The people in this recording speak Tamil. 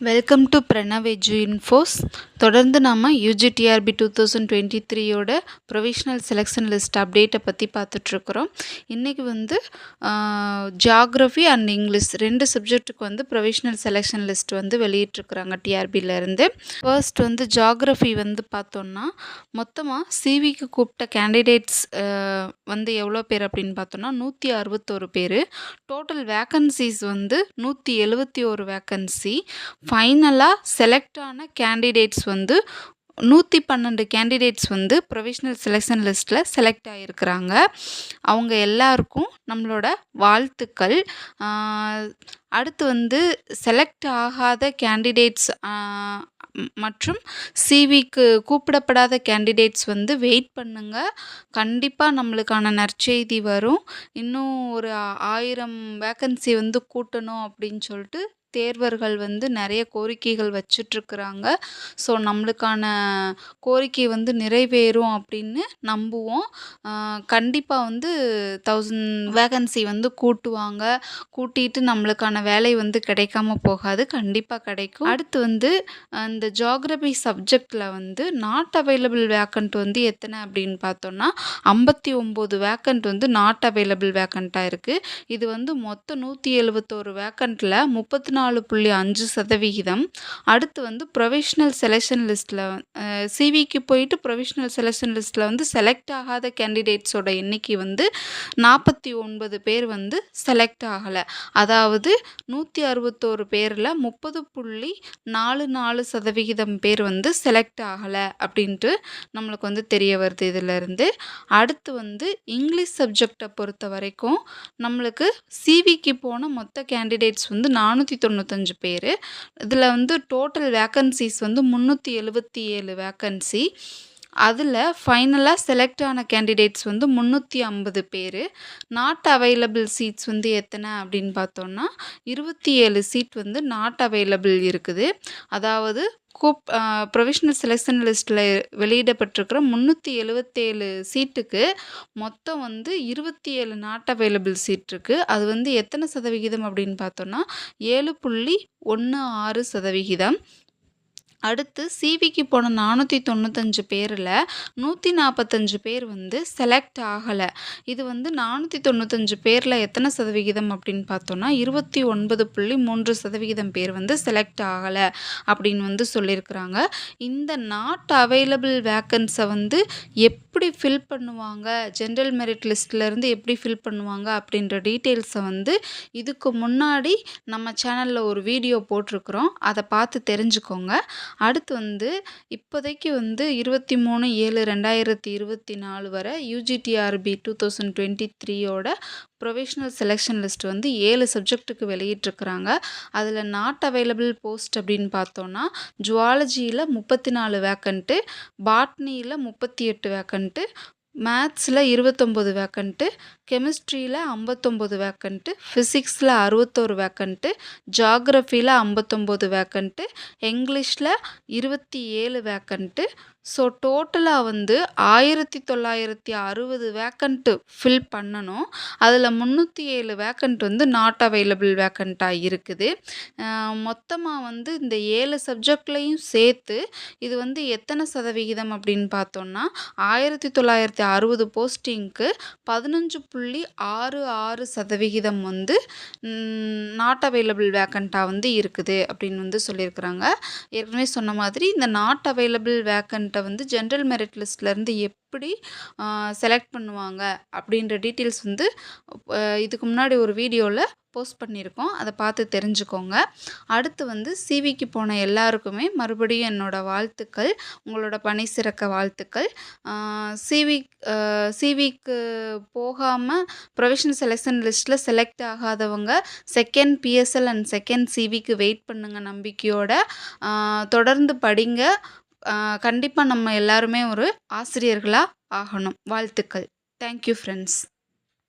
Welcome to Pranav Edu Infos. தொடர்ந்து நாம் யூஜிடிஆர்பி 2023யோட ப்ரொவிஷ்னல் செலெக்ஷன் லிஸ்ட் அப்டேட்டை பற்றி பார்த்துட்ருக்குறோம். இன்றைக்கி ஜியாகிரஃபி அண்ட் இங்கிலீஷ் ரெண்டு சப்ஜெக்ட்டுக்கு ப்ரொவிஷ்னல் செலெக்ஷன் லிஸ்ட் வெளியிட்ருக்குறாங்க டிஆர்பியிலேருந்து. ஃபர்ஸ்ட் ஜியாகிரஃபி பார்த்தோன்னா மொத்தமாக சிவிக்கு கூப்பிட்ட கேண்டிடேட்ஸ் எவ்வளோ பேர் அப்படின்னு பார்த்தோன்னா 161 பேர். Total vacancies 171 vacancy. ஃபைனலாக செலக்ட் ஆன கேண்டிடேட்ஸ் 112 கேண்டிடேட்ஸ் ப்ரொவிஷ்னல் செலெக்ஷன் லிஸ்ட்டில் செலக்ட் ஆகியிருக்கிறாங்க. அவங்க எல்லாருக்கும் நம்மளோட வாழ்த்துக்கள். அடுத்து செலக்ட் ஆகாத கேண்டிடேட்ஸ் மற்றும் சிவிக்கு கூப்பிடப்படாத கேண்டிடேட்ஸ் வெயிட் பண்ணுங்க. கண்டிப்பாக நம்மளுக்கான நற்செய்தி வரும். இன்னும் ஒரு 1000 வேக்கன்சி கூட்டணும் அப்படின்னு சொல்லிட்டு தேர்வர்கள் நிறைய கோரிக்கைகள் வச்சிட்ருக்குறாங்க. ஸோ நம்மளுக்கான கோரிக்கை நிறைவேறும் அப்படின்னு நம்புவோம். கண்டிப்பாக 1000 வேகன்சி கூட்டுவாங்க. கூட்டிட்டு நம்மளுக்கான வேலை கிடைக்காம போகாது, கண்டிப்பாக கிடைக்கும். அடுத்து இந்த ஜியாகிரபி சப்ஜெக்டில் நாட் அவைலபிள் வேக்கண்ட் எத்தனை அப்படின்னு பார்த்தோன்னா 59 வேக்கண்ட் நாட் அவைலபிள் வேக்கண்ட்டாக இருக்குது. இது மொத்தம் 171 வேக்கண்ட்டில் 34.5%. அடுத்து ப்ரொவிஷ்னல் செலெக்ஷன் லிஸ்ட்டில் சிவிக்கு போயிட்டு ப்ரொவிஷ்னல் செலெக்ஷன் லிஸ்ட்டில் செலக்ட் ஆகாத கேண்டிடேட்ஸோட எண்ணிக்கை 49 பேர் செலக்ட் ஆகலை. அதாவது 161 பேரில் 30.44% பேர் செலக்ட் ஆகலை அப்படின்ட்டு நம்மளுக்கு தெரிய வருது இதிலேருந்து. அடுத்து இங்கிலீஷ் சப்ஜெக்டை பொறுத்த வரைக்கும் நம்மளுக்கு சிவிக்கு போன மொத்த கேண்டிடேட்ஸ் 495 பேர். இதில் டோட்டல் வேக்கன்சிஸ் 377 வேக்கன்சி. அதில் ஃபைனலாக செலக்ட் ஆன கேண்டிடேட்ஸ் 350 பேர். நாட் அவைலபிள் சீட்ஸ் எத்தனை அப்படின்னு பார்த்தோன்னா 27 சீட் நாட் அவைலபிள் இருக்குது. அதாவது ப்ரொவிஷ்னல் செலெக்ஷன் லிஸ்ட்டில் வெளியிடப்பட்டிருக்கிற 377 சீட்டுக்கு மொத்தம் 27 நாட் அவைலபிள் சீட் இருக்குது. அது எத்தனை சதவிகிதம் அப்படின்னு பார்த்தோன்னா 7.16%. அடுத்து சிவிக்கு போன 495 பேரில் 145 பேர் செலக்ட் ஆகலை. இது 495 பேரில் எத்தனை சதவிகிதம் அப்படின்னு பார்த்தோன்னா 29.3% பேர் செலக்ட் ஆகலை அப்படின்னு சொல்லியிருக்கிறாங்க. இந்த நாட் அவைலபிள் வேக்கன்ஸை எப்படி ஃபில் பண்ணுவாங்க, ஜென்ரல் மெரிட் லிஸ்ட்லேருந்து எப்படி ஃபில் பண்ணுவாங்க அப்படின்ற டீட்டெயில்ஸை இதுக்கு முன்னாடி நம்ம சேனலில் ஒரு வீடியோ போட்டிருக்கிறோம், அதை பார்த்து தெரிஞ்சுக்கோங்க. அடுத்து இப்போதைக்கு 23/7/2024 வரை யூஜிடிஆர்பி 2023யோட ப்ரொவிஷ்னல் செலெக்ஷன் லிஸ்ட் 7 சப்ஜெக்ட்டுக்கு வெளியிட்டிருக்கிறாங்க. அதில் நாட் அவைலபிள் போஸ்ட் அப்படின்னு பார்த்தோன்னா ஜுவாலஜியில் 34 வேக்கண்ட்டு, பாட்னியில் 38 வேக்கண்ட்டு, மேத்ஸில் 29 வேக்கண்ட்டு, கெமிஸ்ட்ரியில் 59 வேக்கண்ட்டு, ஃபிசிக்ஸில் 61 வேக்கண்ட்டு, ஜியாகிரஃபியில் 59 வேக்கண்ட்டு, இங்கிலீஷில் 27 வேக்கண்ட்டு. ஸோ டோட்டலாக 1960 வேக்கண்ட்டு ஃபில் பண்ணணும். அதில் 307 வேக்கண்ட் நாட் அவைலபிள் வேக்கண்ட்டாக இருக்குது. மொத்தமாக இந்த 7 சப்ஜெக்ட்லையும் சேர்த்து இது எத்தனை சதவிகிதம் அப்படின்னு பார்த்தோன்னா 1960 போஸ்டிங்க்கு 15.66% நாட் அவைலபிள் வேக்கண்ட்டாக இருக்குது அப்படின்னு சொல்லியிருக்கிறாங்க. ஏற்கனவே சொன்ன மாதிரி இந்த நாட் அவைலபிள் வேக்கண்ட்டை ஜென்ரல் மெரிட் லிஸ்ட்லேருந்து எப்படி செலக்ட் பண்ணுவாங்க அப்படின்ற டீட்டெயில்ஸ் இதுக்கு முன்னாடி ஒரு வீடியோவில் போஸ்ட் பண்ணியிருக்கோம், அதை பார்த்து தெரிஞ்சுக்கோங்க. அடுத்து சிவிக்கு போன எல்லாருக்குமே மறுபடியும் என்னோட வாழ்த்துக்கள், உங்களோட பணி சிறக்க வாழ்த்துக்கள். சிவிக்கு போகாமல் ப்ரொவிஷ்னல் செலெக்ஷன் லிஸ்ட்டில் செலக்ட் ஆகாதவங்க செகண்ட் பிஎஸ்எல் அண்ட் செகண்ட் சிவிக்கு வெயிட் பண்ணுங்க நம்பிக்கையோட. தொடர்ந்து படிங்க. கண்டிப்பாக நம்ம எல்லாருமே ஒரு ஆசிரியர்களாக ஆகணும். வாழ்த்துக்கள். Thank you friends.